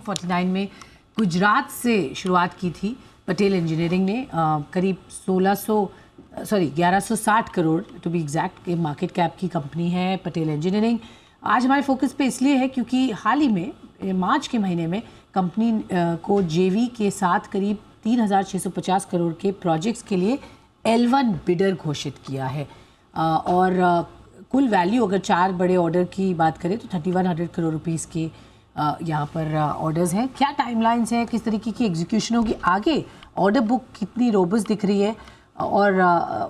1949 में गुजरात से शुरुआत की थी पटेल इंजीनियरिंग ने। करीब 1160 करोड़ टू बी एग्जैक्ट के मार्केट कैप की कंपनी है पटेल इंजीनियरिंग। आज हमारे फोकस पे इसलिए है क्योंकि हाल ही में मार्च के महीने में कंपनी को जेवी के साथ करीब 3650 करोड़ के प्रोजेक्ट्स के लिए L1 बिडर घोषित किया है। और कुल वैल्यू अगर 4 बड़े ऑर्डर की बात करें तो 3100 करोड़ रुपीस के यहाँ पर ऑर्डर्स हैं। क्या टाइमलाइंस हैं, किस तरीके की एग्जीक्यूशन होगी आगे, ऑर्डर बुक कितनी रोबस्ट दिख रही है और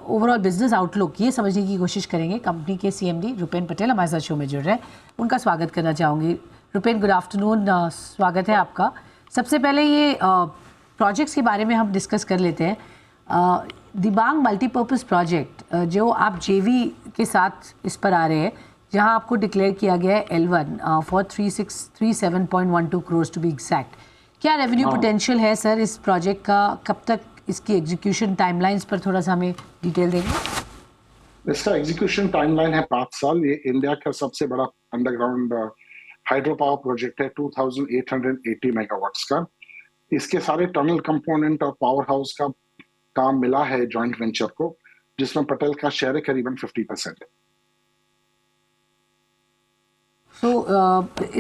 ओवरऑल बिजनेस आउटलुक, ये समझने की कोशिश करेंगे। कंपनी के CMD रुपेन पटेल हमारे साथ शो में जुड़ रहे हैं, उनका स्वागत करना चाहूँगी। रुपेन, गुड आफ्टरनून, स्वागत है आपका। सबसे पहले ये प्रोजेक्ट्स के बारे में हम डिस्कस कर लेते हैं। दिबांग मल्टीपर्पज़ प्रोजेक्ट जो आप जेवी के साथ इस पर आ रहे हैं, जहां आपको डिक्लेयर किया गया है L1 for 3637.12 crore to be exact. क्या रेवेन्यू पोटेंशियल है सर इस प्रोजेक्ट का? कब तक इसकी एग्जीक्यूशन टाइमलाइंस पर थोड़ा सा हमें डिटेल देंगे? इसका एग्जीक्यूशन टाइमलाइन है 5 साल। ये इंडिया का सबसे बड़ा अंडरग्राउंड हाइड्रो पावर प्रोजेक्ट है 2880 मेगावाट्स का। इसके सारे टनल कंपोनेंट और पावर हाउस का काम मिला है जॉइंट वेंचर को, जिसमें पटेल का शेयर है करीबन 50%।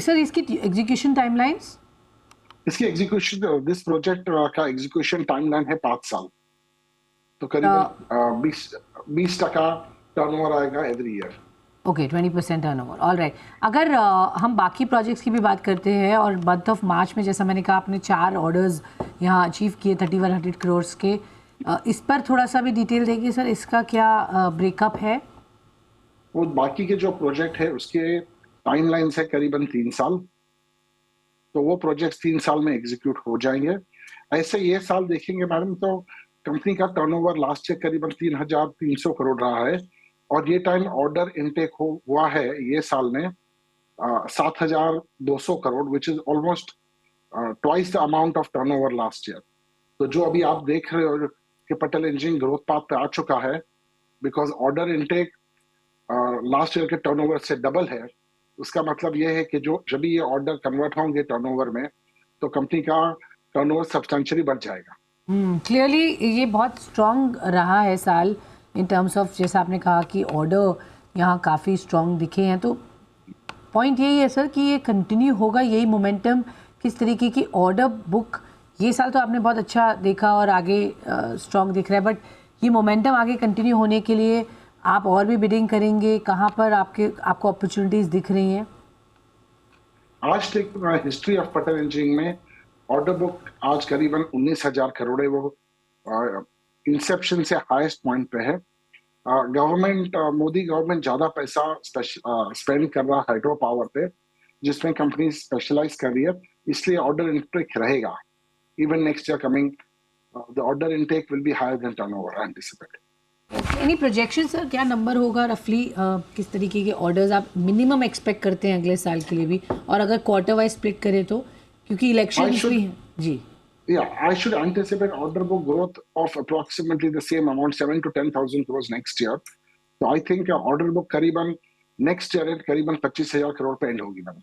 सर इसकी एग्जीक्यूशन टाइमलाइंस? इसकी एग्जीक्यूशन, दिस प्रोजेक्ट का एग्जीक्यूशन टाइमलाइन है 5 साल। तो करीबन 20% टर्नओवर आएगा every year. Okay, 20% turnover, all right. अगर हम बाकी प्रोजेक्ट्स की भी बात करते हैं और मंथ ऑफ मार्च में जैसा मैंने कहा आपने 4 ऑर्डर्स यहाँ अचीव किए 3100 करोड़ के, इस पर थोड़ा सा भी डिटेल देंगे सर, इसका क्या ब्रेकअप है? वो बाकी के जो प्रोजेक्ट है उसके टाइमलाइंस है करीबन 3 साल। तो वो प्रोजेक्ट्स 3 साल में एग्जीक्यूट हो जाएंगे। ऐसे ये साल देखेंगे मैडम तो कंपनी का टर्नओवर लास्ट ईयर करीबन 3300 करोड़ रहा है, और ये टाइम ऑर्डर इनटेक हुआ है ये साल में 7200 crore, which is almost twice the amount of turnover last year. तो जो अभी आप देख रहे हो कि पटेल इंजीनियरिंग ग्रोथ पाथ पे आ चुका है, because order intake last year के टर्नओवर से डबल है। उसका मतलब ये है कि जब ये ऑर्डर कन्वर्ट होंगे टर्नओवर में तो कंपनी का टर्नओवर सब्सटेंशियली बढ़ जाएगा। क्लियरली ये बहुत स्ट्रॉन्ग रहा है साल इन टर्म्स ऑफ, जैसा आपने कहा कि ऑर्डर यहाँ काफ़ी स्ट्रॉन्ग दिखे हैं। तो पॉइंट यही है सर कि ये कंटिन्यू होगा, यही मोमेंटम, किस तरीके की ऑर्डर बुक ये साल तो आपने बहुत अच्छा देखा और आगे स्ट्रॉन्ग दिख रहा है, बट ये मोमेंटम आगे कंटिन्यू होने के लिए आप और भी बिडिंग करेंगे? कहाँ पर आपको अपॉर्चुनिटीज दिख रही हैं? आज तक हिस्ट्री ऑफ पटेल इंजीनियरिंग में ऑर्डर बुक आज करीबन 19,000 करोड़ है। वो इंसेप्शन से हाईएस्ट पॉइंट पे है। गवर्नमेंट, मोदी गवर्नमेंट ज्यादा पैसा स्पेंड कर रहा है हाइड्रो पावर पे, जिसमें कंपनी स्पेशलाइज कर रही है, इसलिए ऑर्डर इनटेक रहेगा। Even next year coming the order intake will be higher than turnover anticipated. Any projection sir, क्या नंबर होगा रफली, किस तरीके के ऑर्डर्स आप मिनिमम एक्सपेक्ट करते हैं अगले साल के लिए भी, और अगर क्वार्टर वाइज स्प्लिट करें तो, क्योंकि इलेक्शंस भी हैं जी? I should anticipate order book growth of approximately the same amount, 7 to 10,000 crores next year. So I think order book करीबन next year करीबन 25,000 करोड़ पे एंड होगी मैम।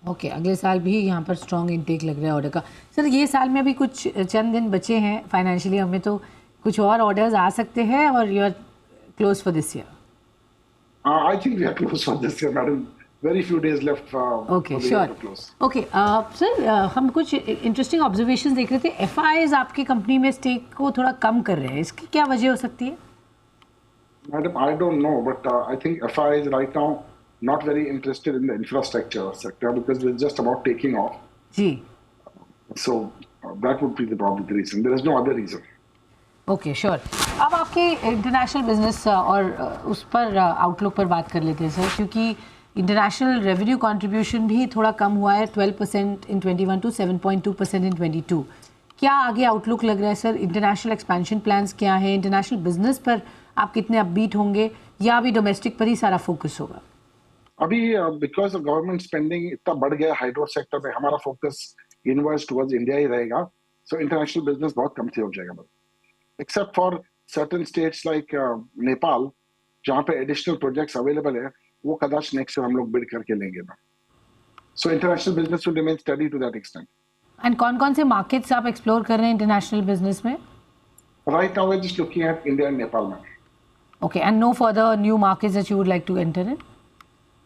ओके, अगले साल भी यहाँ पर स्ट्रॉन्ग इनटेक लग रहा है ऑर्डर का। सर ये साल में अभी कुछ चंद दिन बचे हैं फाइनेंशियली, हमें तो कुछ और ऑर्डर्स आ सकते हैं, और you are close for this year? I think we are close for this year madam. Very few days left okay, for the year to close. Okay, sir हम कुछ इंटरेस्टिंग ऑब्जर्वेशंस देख रहे थे। FIIs आपकी company में stake को थोड़ा कम कर रहे हैं, इसकी क्या वजह हो सकती है? Madam I don't know, but I think FIIs right now not very interested in the infrastructure sector because it's just about taking off. जी. So that would be probably the reason. There is no other reason. Okay, sure. अब आपके international business और उस पर outlook पर बात कर लेते हैं सर, क्योंकि इंटरनेशनल रेवेन्यू कंट्रीब्यूशन भी थोड़ा कम हुआ है, 12% इन 21 टू 7.2% इन 22। क्या आगे आउटलुक लग रहा है सर? इंटरनेशनल एक्सपेंशन प्लान्स क्या है? इंटरनेशनल बिजनेस पर आप कितने अपबीट होंगे, या अभी डोमेस्टिक पर ही सारा फोकस होगा? अभी बिकॉज गवर्नमेंट स्पेंडिंग इतना बढ़ गया हाइड्रो सेक्टर पे, हमारा फोकस इनवर्स टुवर्ड्स इंडिया ही रहेगा। सो इंटरनेशनल बिजनेस बहुत कम हो जाएगा, except for certain states like Nepal, जहाँ पे एडिशनल प्रोजेक्ट्स अवेलेबल है, वो कदाच नेक्स्ट ईयर हम लोग बिड करके लेंगे ना। So international business will remain study to that extent. And कौन कौन से मार्केट्स आप एक्सप्लोर कर रहे हैं इंटरनेशनल बिजनेस में? Right now, we're just looking at India and Nepal now. Okay, and no further new markets that you would like to enter in?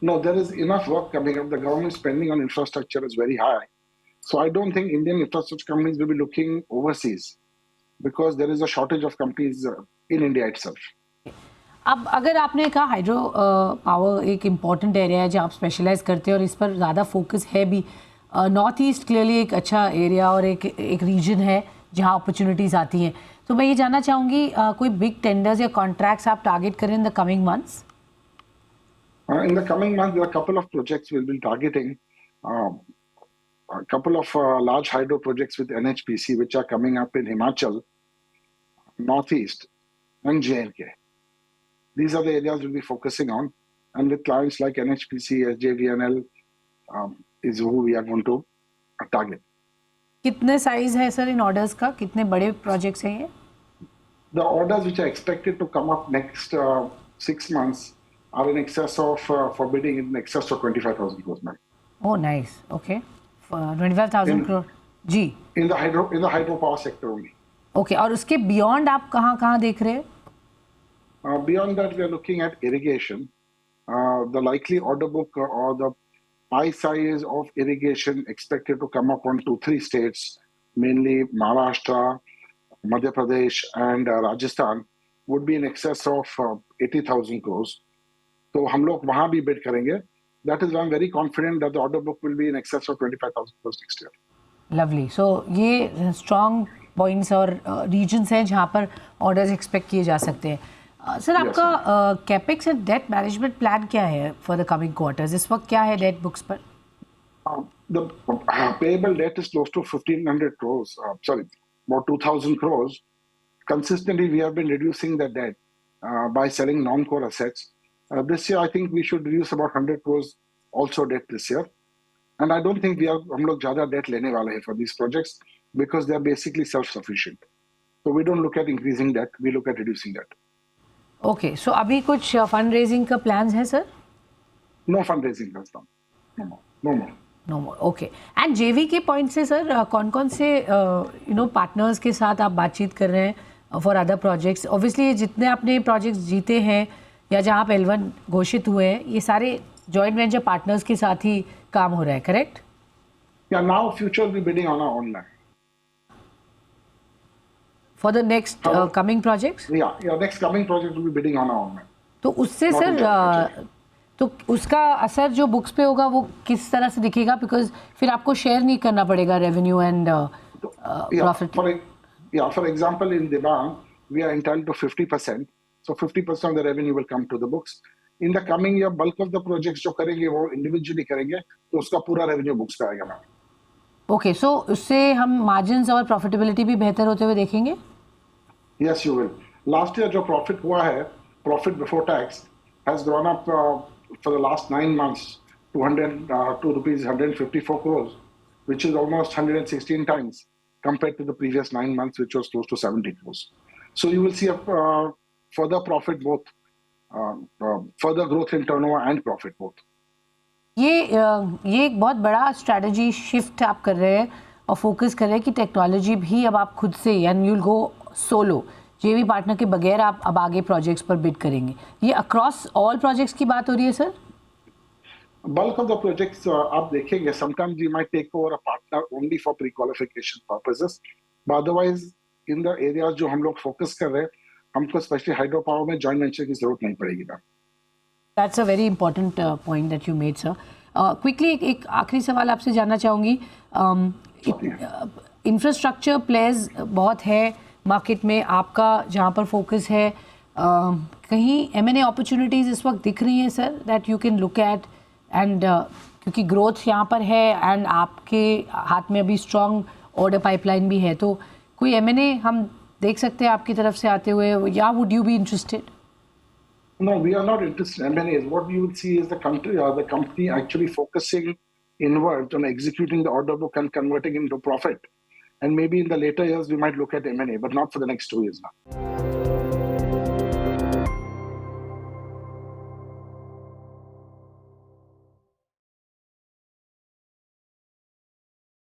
No, there is enough work coming up. The government spending on infrastructure is very high. So I don't think Indian infrastructure companies will be looking overseas because there is a shortage of companies in India itself. अब अगर आपने कहा hydro power एक important area है जो आप specialise करते हैं और इस पर ज़्यादा फोकस है भी, नॉर्थ ईस्ट क्लियरली एक अच्छा एरिया और एक रीजन है जहाँ अपॉर्चुनिटीज़ आती हैं, तो मैं ये जानना चाहूँगी कोई बिग टेंडर्स या कॉन्ट्रैक्ट्स आप टारगेट करें in the coming months? In the coming months, there are a couple of projects we'll be targeting. A couple of large hydro projects with NHPC, which are coming up in Himachal, Northeast, and J&K. These are the areas we'll be focusing on. And with clients like NHPC, SJVNL is who we are going to target. कितने size है sir इन orders का? कितने बड़े projects हैं ये? The orders which are expected to come up next 6 months are in excess of, for bidding in excess of 25,000 crores, ma'am. Oh, nice. Okay. 25,000 crore. Ji. In the hydropower sector only. Okay. और उसके beyond आप कहाँ देख रहे हैं? Beyond that, we are looking at irrigation. The likely order book or the pie size of irrigation expected to come up on 2-3 states, mainly Maharashtra, Madhya Pradesh, and Rajasthan, would be in excess of 80,000 crores. So हम लोग वहाँ भी bid करेंगे. That is why I'm very confident that the order book will be in excess of 25,000 crores next year. Lovely. So ये strong points और regions हैं जहाँ पर orders expect किए जा सकते हैं. सर आपका capex and debt management plan क्या है फॉर द कमिंग क्वार्टर्स? इस वक्त क्या है डेट बुक्स पर? The payable debt is close to 1,500 crores. About 2,000 crores. Consistently, we have been reducing the debt by selling non-core assets. This year, I think we should reduce about 100 crores also debt this year. And I don't think हम लोग ज़्यादा debt लेने वाले हैं for these projects because they are basically self-sufficient. So we don't look at increasing debt, we look at reducing debt. Okay, so अभी कुछ fund raising का plans है sir? No fundraising plans now. No more. No more. Okay. And JV के point से sir कौन-कौन से partners के साथ आप बातचीत कर रहे हैं फॉर अदर प्रोजेक्ट्स? ऑब्वियसली जितने आपने प्रोजेक्ट्स जीते हैं या जहाँ आप L1 घोषित हुए हैं, ये सारे जॉइंट वेंचर पार्टनर्स के साथ ही काम हो रहा है, correct? Yeah, now future will be bidding on our own land. For the next coming projects? Yeah, next coming project will be bidding on our own land. तो उससे सर तो उसका असर जो बुक्स पे होगा वो किस तरह से दिखेगा? बिकॉज फिर आपको शेयर नहीं करना पड़ेगा revenue and profit. For example, in Dibang, we are entitled to 50%. So 50% of the revenue will come to the books. In the coming year, bulk of the projects जो करेंगे वो individually करेंगे, तो उसका पूरा revenue books का आएगा ma'am. Okay, सो उससे हम मार्जिन्स और प्रॉफिटेबिलिटी भी बेहतर होते हुए देखेंगे? Yes, you will. Last year जो profit हुआ है, profit before tax has gone up for the last 9 months to rupees 154 crores, which is almost 116 times compared to the previous 9 months, which was close to 70 crores. So you will see a further profit both, further growth in turnover and profit both. ये एक बहुत बड़ा strategy shift आप कर रहे हैं और focus कर रहे हैं कि टेक्नोलॉजी भी अब आप खुद से and you will go solo, जेवी पार्टनर के बगैर आप अब आगे प्रोजेक्ट्स पर बिड करेंगे. ये अक्रॉस ऑल प्रोजेक्ट्स की बात हो रही है sir? Bulk of the projects आप देखेंगे, sometimes we might take over a partner only for pre-qualification purposes, but otherwise in the areas जो हम लोग फोकस कर रहे हैं, हमको स्पेशली हाइड्रो पावर में जॉइंट वेंचर की जरूरत नहीं पड़ेगी ना. That's a very important point that you made, sir. Quickly एक आखिरी सवाल आपसे जानना चाहूँगी. इंफ्रास्ट्रक्चर प्लेयर्स बहुत है मार्केट में, आपका जहाँ पर फोकस है, कहीं M&A अपॉर्चुनिटीज़ इस वक्त दिख रही हैं sir that you can look at and क्योंकि ग्रोथ यहाँ पर है एंड आपके हाथ में अभी स्ट्रॉन्ग ऑर्डर पाइपलाइन भी है, तो कोई M&A हम देख सकते हैं आपकी तरफ से आते हुए, या would you be interested? No, we are not interested in M&As. What you will see is the company actually focusing inward on executing the order book and converting into profit. And maybe in the later years, we might look at M&A, but not for the next 2 years now.